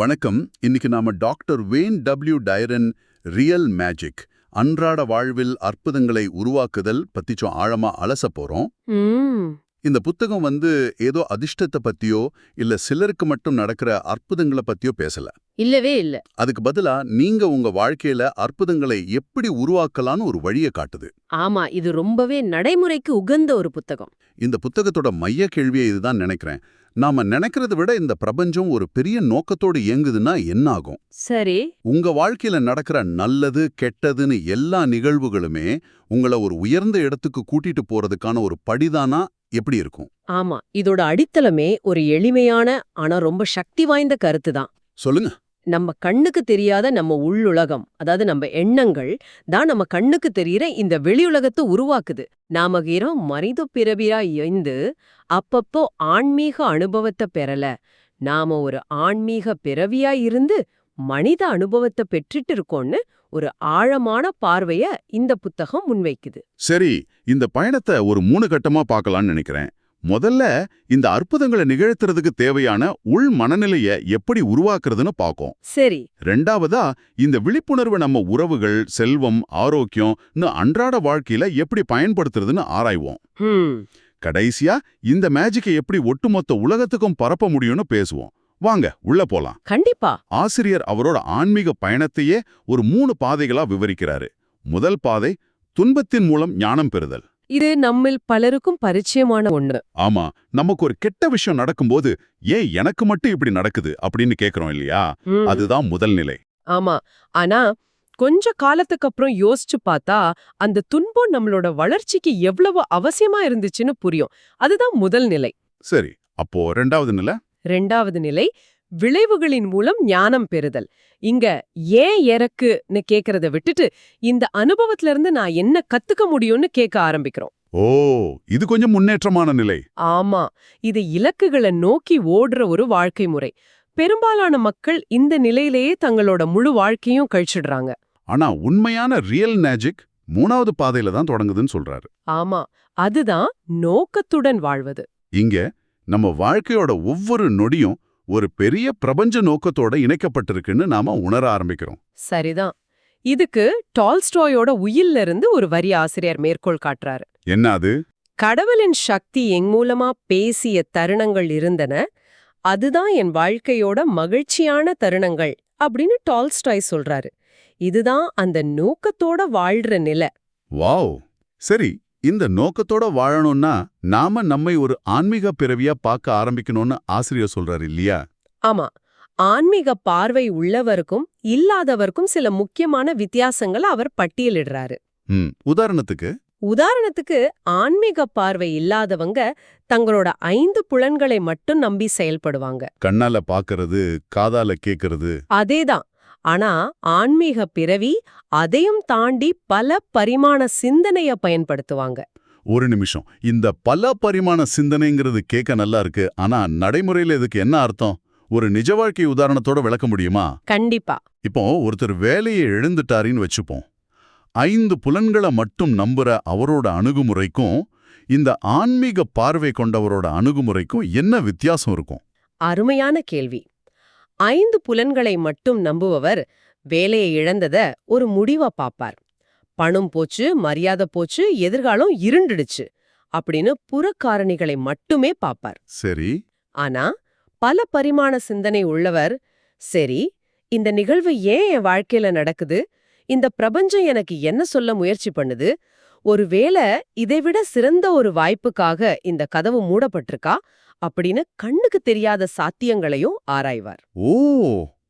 வணக்கம். இன்னைக்கு நாம doctor Wayne W Dyer real magic அன்றாட வாழ்வில் அற்புதங்களை உருவாக்குதல் பத்திச்சும் ஆழமா அலச போறோம். ம் இந்த புத்தகம் ஏதோ அதிர்ஷ்டத்தை பத்தியோ இல்ல சிலருக்கு மட்டும் நடக்கிற அற்புதங்களை பத்தியோ பேசல. இல்லவே இல்ல. அதுக்கு பதிலா நீங்க உங்க வாழ்க்கையில அற்புதங்களை எப்படி உருவாக்கலாம்னு ஒரு வழியை காட்டுது. ஆமா, இது ரொம்பவே நடைமுறைக்கு உகந்த ஒரு புத்தகம். இந்த புத்தகத்தோட மைய கேள்வியை இதுதான் நினைக்கிறேன். நாம நினைக்கிறத விட இந்த பிரபஞ்சம் ஒரு பெரிய நோக்கத்தோடு இயங்குதுன்னா என்ன ஆகும்? சரி. உங்க வாழ்க்கையில நடக்கிற நல்லது கெட்டதுன்னு எல்லா நிகழ்வுகளுமே உங்களை ஒரு உயர்ந்த இடத்துக்கு கூட்டிட்டு போறதுக்கான ஒரு படிதானா எப்படி இருக்கும்? ஆமா, இதோட அடித்தளமே ஒரு எளிமையான ஆனா ரொம்ப சக்தி வாய்ந்த கருத்து தான். சொல்லுங்க. நம்ம கண்ணுக்கு தெரியாத நம்ம உள்ளுலகம், அதாவது நம்ம எண்ணங்கள் தான் நம்ம கண்ணுக்கு தெரியிற இந்த வெளியுலகத்தை உருவாக்குது. நாம மனித பிறவியா இயந்து அப்பப்போ ஆன்மீக அனுபவத்தை பெறல, நாம ஒரு ஆன்மீக பிறவியா இருந்து மனித அனுபவத்தை பெற்றுட்டு இருக்கோம்னு ஒரு ஆழமான பார்வைய இந்த புத்தகம் முன்வைக்குது. சரி, இந்த பயணத்தை ஒரு 3 கட்டமா பார்க்கலாம்னு நினைக்கிறேன். முதல்ல இந்த அற்புதங்களை நிகழ்த்துறதுக்கு தேவையான உள் மனநிலைய எப்படி உருவாக்குறதுன்னு பார்க்கும். சரி. ரெண்டாவதா இந்த விழிப்புணர்வை நம்ம உறவுகள், செல்வம், ஆரோக்கியம் அன்றாட வாழ்க்கையில எப்படி பயன்படுத்துறதுன்னு ஆராய்வோம். கடைசியா இந்த மேஜிக்கை எப்படி ஒட்டுமொத்த உலகத்துக்கும் பரப்ப முடியும்னு பேசுவோம். வாங்க உள்ள போலாம். கண்டிப்பா. ஆசிரியர் அவரோட ஆன்மீக பயணத்தையே ஒரு 3 பாதைகளா விவரிக்கிறாரு. முதல் பாதை துன்பத்தின் மூலம் ஞானம் பெறுதல். இது நம்மில் பலருக்கும் பரிச்சயமான ஒண்ணு. ஆமா, நமக்கு ஒரு கெட்ட விஷயம் நடக்கும்போது ஏன் எனக்கு மட்டும் இப்படி நடக்குது அப்படின்னு கேக்குறோம் இல்லையா? அதுதான் முதல் நிலை. ஆமா, ஆனா கொஞ்ச காலத்துக்கு அப்புறம் யோசிச்சு பார்த்தா அந்த துன்பம் நம்மளோட வளர்ச்சிக்கு எவ்வளவு அவசியமா இருந்துச்சுன்னு புரியும். அதுதான் முதல் நிலை. சரி, அப்போ ரெண்டாவது நிலை? ரெண்டாவது நிலை விளைவுகளின் மூலம் ஞானம் பெறுதல். இங்க ஏன் எனக்குன்னு கேக்குறத விட்டுட்டு இந்த அனுபவத்துல இருந்து நான் என்ன கத்துக்க முடியும்னு கேட்க ஆரம்பிக்கிறோம். ஓ, இது கொஞ்சம் முன்னேற்றமான நிலை. ஆமா, இது இலக்குகளை நோக்கி ஓடுற ஒரு வாழ்க்கை முறை. பெரும்பாலான மக்கள் இந்த நிலையிலேயே தங்களோட முழு வாழ்க்கையும் கழிச்சிடுறாங்க. ஆனா உண்மையான ரியல் மேஜிக் 3வது பாதையில தான் தொடங்குதுன்னு சொல்றாரு. ஆமா, அதுதான் நோக்கத்துடன் வாழ்வது. இங்க நம்ம வாழ்க்கையோட ஒவ்வொரு நொடியும் ஒரு பெரிய பிரபஞ்ச நோக்கத்தோட இணைக்கப்பட்டிருக்குன்னு நாம உணர ஆரம்பிக்கிறோம். சரிதான். இதுக்கு டால்ஸ்டாயோட உயில்ல இருந்து ஒரு வரி ஆசிரியர் மேற்கோள் காட்டுறாரு. என்ன அது? கடவுளின் சக்தி என் மூலமா பேசிய தருணங்கள் இருந்தன, அதுதான் என் வாழ்க்கையோட மகிழ்ச்சியான தருணங்கள் அப்படின்னு டால்ஸ்டாய் சொல்றாரு. இதுதான் அந்த நோக்கத்தோட வாழ்ற நிலை. வாவ். சரி, இந்த நோக்கத்தோட வாழணும்னா நாம நம்மை ஒரு ஆன்மீக பிறவியா பார்க்க ஆரம்பிக்கணும்னு ஆசிரியர் சொல்றாரு இல்லையா? ஆமா, ஆன்மீக பார்வை உள்ளவருக்கும் இல்லாதவருக்கும் சில முக்கியமான வித்தியாசங்களை அவர் பட்டியலிடுறாரு. உதாரணத்துக்கு ஆன்மீக பார்வை இல்லாதவங்க தங்களோட 5 புலன்களை மட்டும் நம்பி செயல்படுவாங்க. கண்ணால பாக்குறது, காதால கேக்குறது. அதேதான். ஆனா ஆன்மீக பிறவி அதையும் தாண்டி பல பரிமாண சிந்தனைய பயன்படுத்துவாங்க. ஒரு நிமிஷம், இந்த பல பரிமாண சிந்தனைங்கிறது கேட்க நல்லா இருக்கு. ஆனா நடைமுறையில இதுக்கு என்ன அர்த்தம்? ஒரு நிஜ வாழ்க்கை உதாரணத்தோட விளக்க முடியுமா? கண்டிப்பா. இப்போ ஒருத்தர் வேலையை எழுந்துட்டாரின்னு வச்சுப்போம். 5 புலன்களை மட்டும் நம்புற அவரோட அணுகுமுறைக்கும் இந்த ஆன்மீக பார்வை கொண்டவரோட அணுகுமுறைக்கும் என்ன வித்தியாசம் இருக்கும்? அருமையான கேள்வி. 5 புலன்களை மட்டும் நம்புபவர் வேலையை இழந்தத ஒரு முடிவா பாப்பார். பணம் போச்சு, மரியாதை போச்சு, எதிர்காலம் இருண்டுடுச்சு அப்படின்னு புறக்காரணிகளை மட்டுமே பாப்பார். சரி. ஆனா பல பரிமாண சிந்தனை உள்ளவர், சரி, இந்த நிகழ்வு ஏன் என் வாழ்க்கையில நடக்குது, இந்த பிரபஞ்சம் எனக்கு என்ன சொல்ல முயற்சி பண்ணுது, ஒருவேளை இதைவிட சிறந்த ஒரு வாய்ப்புக்காக இந்த கதவு மூடப்பட்டிருக்கா அப்படின்னு கண்ணுக்கு தெரியாத சாத்தியங்களையும் ஆராய்வார். ஓ,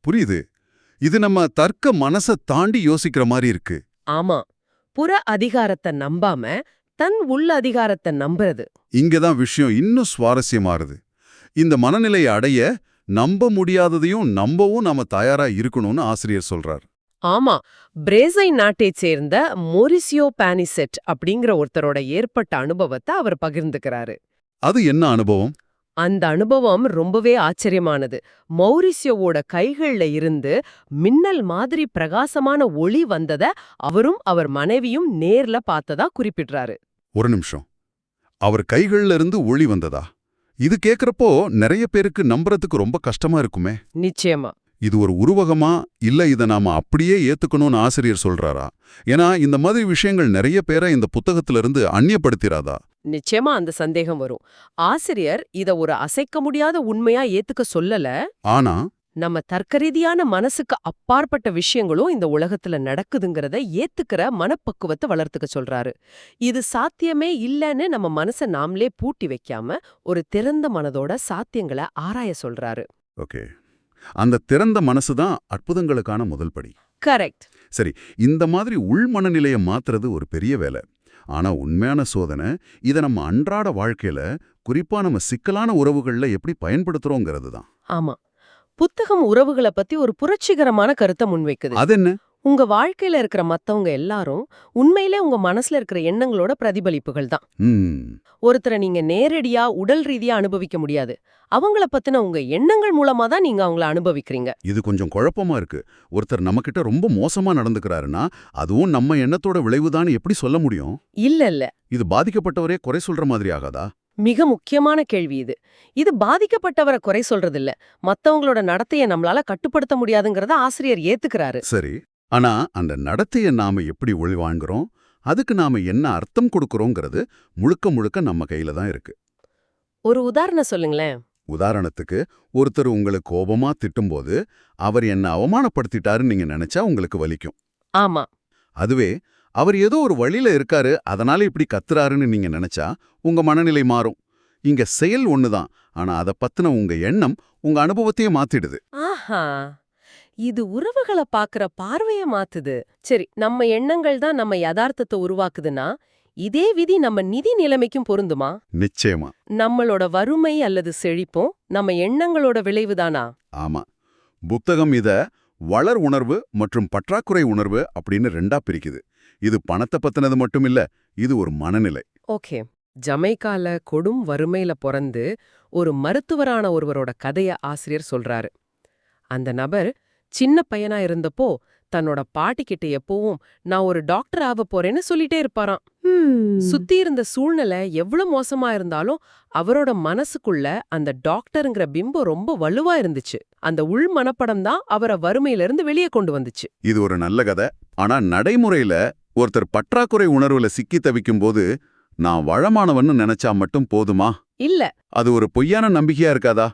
புரியுது. இது நம்ம தர்க்க மனசை தாண்டி யோசிக்கிற மாதிரி இருக்கு. ஆமா, புற அதிகாரத்தை நம்பாம தன் உள்ள அதிகாரத்தை நம்புறது. இங்கதான் விஷயம் இன்னும் சுவாரஸ்யமாறுது. இந்த மனநிலையை அடைய நம்ப முடியாததையும் நம்பவும் நாம தயாரா இருக்கணும்னு ஆசிரியர் சொல்றார். ஆமா, பிரேசை நாட்டைச் சேர்ந்த மோரிசியோ பானிசெட் அப்படிங்கிற ஒருத்தரோட ஏற்பட்ட அனுபவத்தை அவர் பகிர்ந்துக்கிறாரு. அது என்ன அனுபவம்? அந்த அனுபவம் ரொம்பவே ஆச்சரியமானது. மௌரிசியோவோட கைகள்ல இருந்து மின்னல் மாதிரி பிரகாசமான ஒளி வந்தத அவரும் அவர் மனைவியும் நேர்ல பார்த்ததா குறிப்பிடுறாரு. ஒரு நிமிஷம், அவர் கைகள்ல இருந்து ஒளி வந்ததா? இது கேக்குறப்போ நிறைய பேருக்கு நம்புறதுக்கு ரொம்ப கஷ்டமா இருக்குமே. நிச்சயமா. இது ஒரு உருவகமா இல்ல இதை நாம அப்படியே ஏத்துக்கணும்னு ஆசிரியர் சொல்றாரா? ஏன்னா இந்த மாதிரி விஷயங்கள் நிறைய பேரை இந்த புத்தகத்திலிருந்து அந்நியப்படுத்திராதா? நிச்சயமா அந்த சந்தேகம் வரும். ஆசிரியர் இத ஒரு அசைக்க முடியாத உண்மையா ஏத்துக்க சொல்லல. ஆனா நம்ம தர்க்கரீதியான மனசுக்கு அப்பாற்பட்ட விஷயங்களும் இந்த உலகத்துல நடக்குதுங்கிறத ஏத்துக்கிற மனப்பக்குவத்தை வளர்த்துக்க சொல்றாரு. இது சாத்தியமே இல்லைன்னு நம்ம மனசை நாமளே பூட்டி வைக்காம ஒரு திறந்த மனதோட சாத்தியங்களை ஆராய சொல்றாரு. ஓகே, அந்த திறந்த மனசு தான் அற்புதங்களுக்கான முதல் படி. கரெக்ட். சரி, இந்த மாதிரி உள் மனநிலையை மாத்துறது ஒரு பெரிய வேலை. ஆனா உண்மையான சோதனை இதை நம்ம அன்றாட வாழ்க்கையில, குறிப்பா நம்ம சிக்கலான உறவுகள்ல எப்படி பயன்படுத்துறோங்கிறது தான். ஆமா, புத்தகம் உறவுகளை பத்தி ஒரு புரட்சிகரமான கருத்தை முன்வைக்குது. அது என்ன? உங்க வாழ்க்கையில இருக்கிற மத்தவங்க எல்லாரும் உண்மையிலே உங்க மனசுல இருக்கிற எண்ணங்களோட பிரதிபலிப்புகள் தான். ஒருத்தரை நீங்க நேரடியா உடல் ரீதியா அனுபவிக்க முடியாது. அவங்கள பத்தின உங்க எண்ணங்கள் மூலமா தான் நீங்க அவங்கள அனுபவிக்கிறீங்க. இது கொஞ்சம் குழப்பமா இருக்கு. ஒருத்தர் நம்மகிட்ட ரொம்ப மோசமா நடந்துக்கிறாருன்னா அதுவும் நம்ம எண்ணத்தோட விளைவுதான்னு எப்படி சொல்ல முடியும்? இல்ல. இது பாதிக்கப்பட்டவரே குறை சொல்ற மாதிரி ஆகாதா? மிக முக்கியமான கேள்வி இது. இது பாதிக்கப்பட்டவரை குறை சொல்றதில்ல. மத்தவங்களோட நடத்தையை நம்மளால கட்டுப்படுத்த முடியாதுங்கிறத ஆசிரியர் ஏத்துக்கிறாரு. சரி, ஆனா அந்த நடத்தையை நாம எப்படி ஒளிவாங்குறோம், அதுக்கு நாம என்ன அர்த்தம் கொடுக்கறோங்கிறது முழுக்க முழுக்க நம்ம கையில தான் இருக்கு. ஒரு உதாரணம் சொல்லுங்களேன். உதாரணத்துக்கு, ஒருத்தர் உங்களை கோபமா திட்டும்போது அவர் என்ன அவமானப்படுத்திட்டாருன்னு நீங்க நினைச்சா உங்களுக்கு வலிக்கும். ஆமா. அதுவே அவர் ஏதோ ஒரு வழியில இருக்காரு, அதனால இப்படி கத்துறாருன்னு நீங்க நினைச்சா உங்க மனநிலை மாறும். இங்க செயல் ஒண்ணுதான், ஆனா அதை பத்தின உங்க எண்ணம் உங்க அனுபவத்தையே மாத்திடுது. ஆஹா, இது உறவுகளை பாக்குற பார்வைய மாத்துது. சரி, நம்ம எண்ணங்கள் தான் நம்ம யதார்த்தத்தை உருவாக்குதுன்னா இதே விதி நம்ம நிதி நிலைமைக்கும் பொருந்துமா? நிச்சயமா. நம்மளோட வறுமை அல்லது செழிப்பும் நம்ம எண்ணங்களோட விளைவுதானா? ஆமா. புத்தகம் இத வளர் உணர்வு மற்றும் பற்றாக்குறை உணர்வு அப்படின்னு ரெண்டா பிரிக்குது. இது பணத்தை பத்தினது மட்டும் இல்ல, இது ஒரு மனநிலை. ஓகே. ஜமைக்கால கொடும் வறுமையில பொறந்து ஒரு மருத்துவரான ஒருவரோட கதைய ஆசிரியர் சொல்றாரு. அந்த நபர் சின்ன பையனா இருந்தப்போ தன்னோட பாட்டிக்கிட்ட எப்பவும் நான் ஒரு டாக்டர் ஆக போறேன்னு சொல்லிட்டே இருப்பாராம். சுத்தி இருந்த சூழ்நிலை எவ்வளவு மோசமா இருந்தாலும் அவரோட மனசுக்குள்ள அந்த டாக்டருங்கிற பிம்பம் ரொம்ப வலுவா இருந்துச்சு. அந்த உள் மனப்படம் தான் அவரை வறுமையிலிருந்து வெளியே கொண்டு வந்துச்சு. இது ஒரு நல்ல கதை. ஆனா நடைமுறையில ஒருத்தர் பற்றாக்குறை உணர்வுல சிக்கி தவிக்கும் போது நான் வளமானவன்னு நினைச்சா மட்டும் போதுமா? இல்ல. அது ஒரு பொய்யான நம்பிக்கையா இருக்காதா?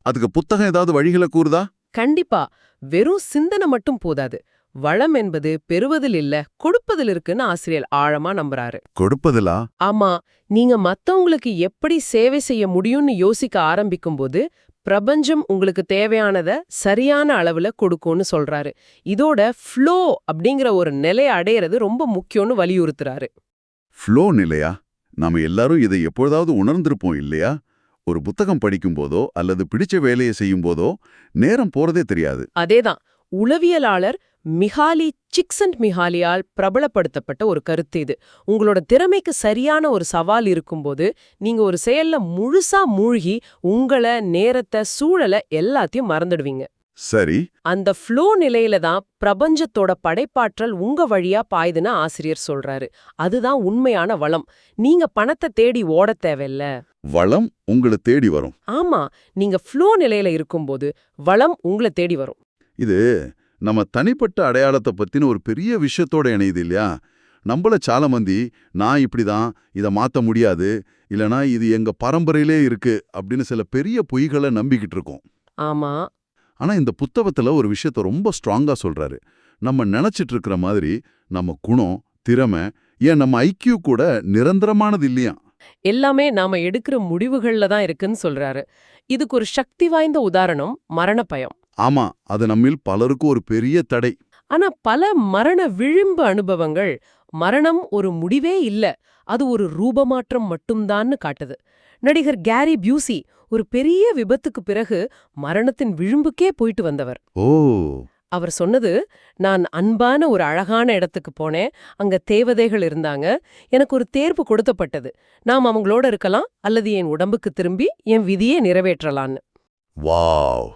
அதுக்கு புத்தகம் ஏதாவது வழிகளை கூறுதா? கண்டிப்பா. வெறும் சிந்தனை மட்டும் போதாது. வளம் என்பது பெறுவதில் இல்ல, கொடுப்பதில் இருக்குன்னு ஆசிரியர் ஆழமா நம்புறாரு. கொடுப்பதிலா? ஆமா, நீங்க மத்தவங்களுக்கு எப்படி சேவை செய்ய முடியும்னு யோசிக்க ஆரம்பிக்கும்போது பிரபஞ்சம் உங்களுக்கு தேவையானத சரியான அளவுல கொடுக்கும்னு சொல்றாரு. இதோட ஃப்ளோ அப்படிங்கிற ஒரு நிலையை அடையிறது ரொம்ப முக்கியம்னு வலியுறுத்துறாரு. ஃப்ளோ நிலையா? நாம எல்லாரும் இதை எப்பொழுதாவது உணர்ந்திருப்போம் இல்லையா? ஒரு புத்தகம் படிக்கும் போதோ அல்லது பிடிச்ச வேலையை செய்யும் போதோ நேரம் போறதே தெரியாது. அதேதான். உளவியலாளர் மிஹாலி சிக்சன்ட்மிஹாலியால் பிரபலப்படுத்தப்பட்ட ஒரு கருத்து இது. உங்களோட திறமைக்கு சரியான ஒரு சவால் இருக்கும்போது நீங்க ஒரு செயல்ல முழுசா மூழ்கி உங்கள, நேரத்தை, சூழலை எல்லாத்தையும் மறந்துடுவீங்க. சரி. அந்த ஃப்ளோ நிலையில தான் பிரபஞ்சத்தோட படைப்பாற்றல் உங்க வழியா பாயுதுன்னு ஆசிரியர் சொல்றாரு. அதுதான் உண்மையான வளம். நீங்க பணத்தை தேடி ஓட தேவையில்ல. வளம் உங்களை தேடி வரும். ஆமா, நீங்க ஃப்ளோ நிலையில இருக்கும்போது வளம் உங்களை தேடி வரும். இது நம்ம தனிப்பட்ட அடையாளத்தை பத்தின ஒரு பெரிய விஷயத்தோட இணையுது இல்லையா? நம்மள சாலமந்தி நான் இப்படிதான், இதை மாத்த முடியாது, இல்லனா இது எங்க பரம்பரையிலே இருக்கு அப்படின்னு சில பெரிய பொய்களை நம்பிக்கிட்டு இருக்கோம். ஆமா. ஆனா இந்த புத்தகத்துல ஒரு விஷயத்த ரொம்ப ஸ்ட்ராங்கா சொல்றாரு. நம்ம நினைச்சிட்டு இருக்கிற மாதிரி நம்ம குணம், திறமை, ஏன் நம்ம ஐக்கியூ கூட நிரந்தரமானது இல்லையா? எல்லாமே நாம எடுக்கிற முடிவுகள்ல தான் இருக்குன்னு சொல்றாரு. இதுக்கு ஒரு சக்தி வாய்ந்த உதாரணம் மரண பயம். ஆமா, அது நம்மில் பலருக்கு ஒரு பெரிய தடை. ஆனா பல மரண விளிம்பு அனுபவங்கள் மரணம் ஒரு முடிவே இல்ல, அது ஒரு ரூபமாற்றம் மட்டும்தான்னு காட்டுது. நடிகர் கேரி பியூசி ஒரு பெரிய விபத்துக்கு பிறகு மரணத்தின் விளிம்புக்கே போயிட்டு வந்தவர். ஓ. அவர் சொன்னது, நான் அன்பான ஒரு அழகான இடத்துக்கு போனேன், அங்க தேவதைகள் இருந்தாங்க, எனக்கு ஒரு தேர்வு கொடுக்கப்பட்டது, நாம் அவங்களோட இருக்கலாம் அல்லது என் உடம்புக்கு திரும்பி என் விதியை நிறைவேற்றலான்னு. வாவ்!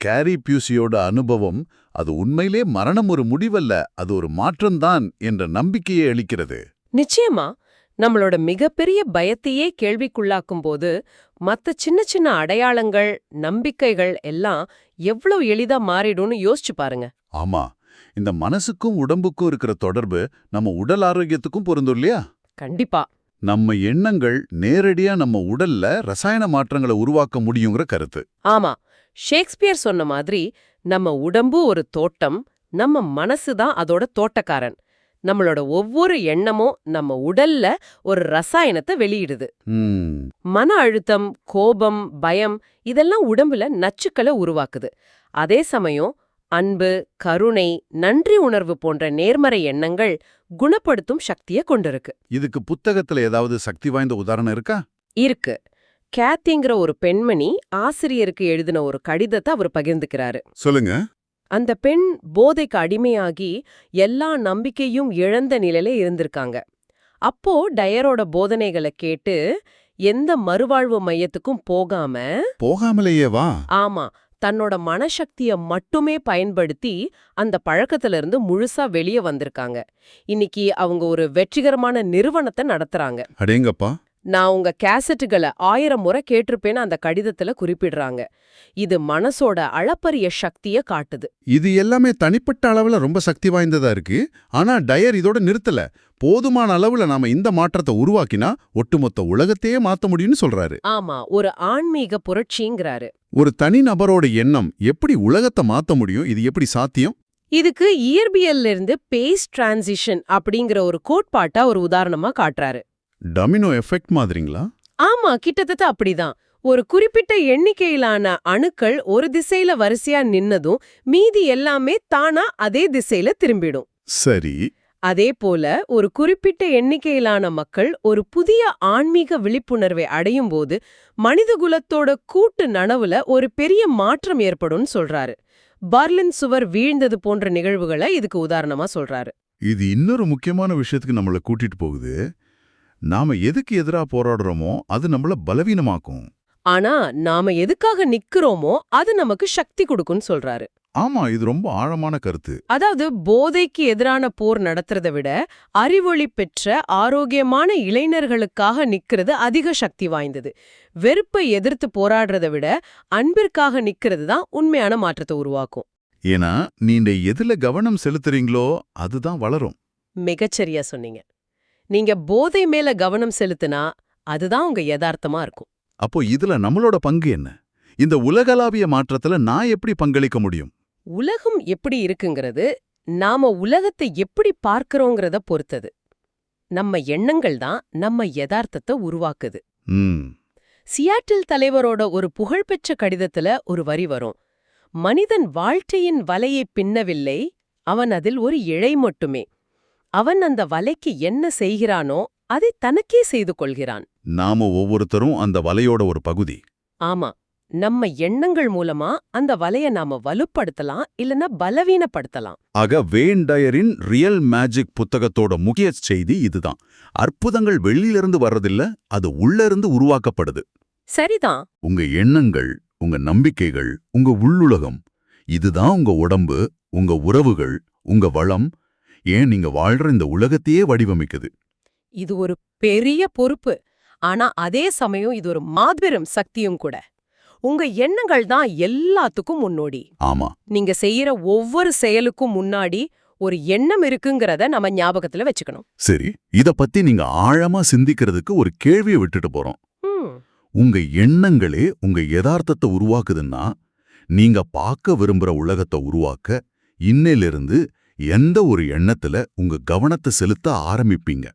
கேரி பியூசியோட அனுபவம் அது உண்மையிலே மரணம் ஒரு முடிவல்ல, அது ஒரு மாற்றம்தான் என்ற நம்பிக்கையை அளிக்கிறது. நிச்சயமா, நம்மளோட மிகப்பெரிய பயத்தையே கேள்விக்குள்ளாக்கும் போது மத்த சின்ன சின்ன அடையாளங்கள் நம்பிக்கைகள் எல்லாம் எவ்வளவு எளிதா மாறிடும்னு யோசிச்சு பாருங்க. ஆமா, இந்த மனசுக்கும் உடம்புக்கும் இருக்கிற தொடர்பு நம்ம உடல் ஆரோக்கியத்துக்கும் பொருந்தும் இல்லையா? கண்டிப்பா. நம்ம எண்ணங்கள் நேரடியா நம்ம உடல்ல ரசாயன மாற்றங்களை உருவாக்க முடியுங்கிற கருத்து. ஆமா, ஷேக்ஸ்பியர் சொன்ன மாதிரி நம்ம உடம்பு ஒரு தோட்டம், நம்ம மனசுதான் அதோட தோட்டக்காரன். நம்மளோட ஒவ்வொரு எண்ணமும் நம்ம உடல்ல ஒரு ரசாயனத்தை வெளியிடுது. மன அழுத்தம், கோபம், பயம் இதெல்லாம் உடம்புல நச்சுக்களை உருவாக்குது. அதே சமயம் அன்பு, கருணை, நன்றி உணர்வு போன்ற நேர்மறை எண்ணங்கள் குணப்படுத்தும் சக்தியை கொண்டிருக்கு. இதுக்கு புத்தகத்துல ஏதாவது சக்தி வாய்ந்த உதாரணம் இருக்கா? இருக்கு. கேத்திங்கிற ஒரு பெண்மணி ஆசிரியருக்கு எழுதின ஒரு கடிதத்தை அவர் பகிர்ந்துக்கிறாரு. சொல்லுங்க. அந்த பெண் போதைக்கு அடிமையாகி எல்லா நம்பிக்கையும் இழந்த நிலையில இருந்திருக்காங்க. அப்போ டயரோட போதனைகளை கேட்டு எந்த மறுவாழ்வு மையத்துக்கும் போகாமலேயே வா. ஆமா, தன்னோட மனசக்திய மட்டுமே பயன்படுத்தி அந்த பழக்கத்துல இருந்து முழுசா வெளியே வந்திருக்காங்க. இன்னைக்கு அவங்க ஒரு வெற்றிகரமான நிறுவனத்தை நடத்துறாங்க. அடேங்கப்பா. நான் உங்க கேசட்டுகளை 1000 முறை கேட்டிருப்பேன்னு அந்த கடிதத்துல குறிப்பிடுறாங்க. இது மனசோட அளப்பரிய சக்திய காட்டுது. இது எல்லாமே தனிப்பட்ட அளவுல ரொம்ப சக்தி வாய்ந்ததா இருக்கு. ஆனா டயர் இதோட நிறுத்தல. போதுமான அளவுல நாம இந்த மாற்றத்தை உருவாக்கினா ஒட்டுமொத்த உலகத்தையே மாத்த முடியும்னு சொல்றாரு. ஆமா, ஒரு ஆன்மீக புரட்சிங்கிறாரு. ஒரு தனி நபரோட எண்ணம் எப்படி உலகத்தை மாத்த முடியும்? இது எப்படி சாத்தியம்? இதுக்கு இயற்பியல்ல இருந்து பேஸ் டிரான்சிஷன் அப்படிங்கிற ஒரு கோட்பாட்டா ஒரு உதாரணமா காட்டுறாரு. டமினோ எஃபெக்ட் மாதிரிங்களா? ஆமா, கிட்டத்தட்ட அப்படிதான். ஒரு குறிப்பிட்ட எண்ணிக்கையிலான அணுக்கள் ஒரு திசையில வரிசையா நின்னதும் மீதி எல்லாமே தானா அதே திசையில திரும்பிடும். சரி. அதே போல ஒரு குறிப்பிட்ட எண்ணிக்கையிலான மக்கள் ஒரு புதிய ஆன்மீக விழிப்புணர்வை அடையும் போது மனிதகுலத்தோட கூட்டு நனவுல ஒரு பெரிய மாற்றம் ஏற்படும்னு சொல்றாரு. பர்லின் சுவர் வீழ்ந்தது போன்ற நிகழ்வுகளை இதுக்கு உதாரணமா சொல்றாரு. இது இன்னொரு முக்கியமான விஷயத்துக்கு நம்மள கூட்டிட்டு போகுது. நாம எதுக்கு எதிரா போராடுறோமோ அது நம்மள பலவீனமாக்கும். ஆனா நாம எதுக்காக நிக்கிறோமோ அது நமக்கு சக்தி கொடுக்கும்னு சொல்றாரு. ஆமா, இது ரொம்ப ஆழமான கருத்து. அதாவது போதைக்கு எதிரான போர் நடத்துறதை விட அறிவொளி பெற்ற ஆரோக்கியமான இளைஞர்களுக்காக நிக்கிறது அதிக சக்தி வாய்ந்தது. வெறுப்பை எதிர்த்து போராடுறதை விட அன்பிற்காக நிக்கிறது தான் உண்மையான மாற்றத்தை உருவாக்கும். ஏன்னா நீண்ட எதுல கவனம் செலுத்துறீங்களோ அதுதான் வளரும். மிகச்சரியா சொன்னீங்க. நீங்க போதை மேல கவனம் செலுத்தினா அதுதான் உங்க யதார்த்தமா இருக்கும். அப்போ இதுல நம்மளோட பங்கு என்ன? இந்த உலகளாவிய மாற்றத்துல நான் எப்படி பங்களிக்க முடியும்? உலகம் எப்படி இருக்குங்கிறது நாம உலகத்தை எப்படி பார்க்கறோங்கிறத பொறுத்தது. நம்ம எண்ணங்கள் தான் நம்ம யதார்த்தத்தை உருவாக்குது. சியாட்டில் தலைவரோட ஒரு புகழ்பெற்ற கடிதத்துல ஒரு வரி வரும். மனிதன் வாழ்க்கையின் வலையை பின்னவில்லை, அவன் அதில் ஒரு இழை மட்டுமே. அவன் அந்த வலைக்கு என்ன செய்கிறானோ அதை தனக்கே செய்து கொள்கிறான். நாம ஒவ்வொருத்தரும் அந்த வலையோட ஒரு பகுதி. ஆமா, நம்ம எண்ணங்கள் மூலமா அந்த வலைய நாம வலுப்படுத்தலாம் இல்லனா பலவீனப்படுத்தலாம். ஆக வேன் டயரின் ரியல் மேஜிக் புத்தகத்தோட முக்கிய செய்தி இதுதான். அற்புதங்கள் வெளியிலிருந்து வர்றதில்ல, அது உள்ள இருந்து உருவாக்கப்படுது. சரிதான். உங்க எண்ணங்கள், உங்க நம்பிக்கைகள், உங்க உள்ளுலகம், இதுதான் உங்க உடம்பு, உங்க உறவுகள், உங்க வளம், ஏன் நீங்க வாழ்ற இந்த உலகத்தையே வடிவமைக்குது. இது ஒரு பெரிய பொறுப்பு. ஆனா அதே சமயம் இது ஒரு மாபெரும் சக்தியும் கூட. உங்க எண்ணங்கள் தான் எல்லாத்துக்கும் முன்னோடி. ஆமா, நீங்க செய்யற ஒவ்வொரு செயலுக்கும் முன்னாடி ஒரு எண்ணம் இருக்குங்கிறத நம்ம ஞாபகத்துல வச்சுக்கணும். சரி, இத பத்தி நீங்க ஆழமா சிந்திக்கிறதுக்கு ஒரு கேள்வியை விட்டுட்டு போறோம். உங்க எண்ணங்களே உங்க யதார்த்தத்தை உருவாக்குதுன்னா, நீங்க பார்க்க விரும்புற உலகத்தை உருவாக்க இன்னையிலிருந்து எந்த ஒரு எண்ணத்துல உங்க கவனத்தை செலுத்த ஆரம்பிப்பீங்க?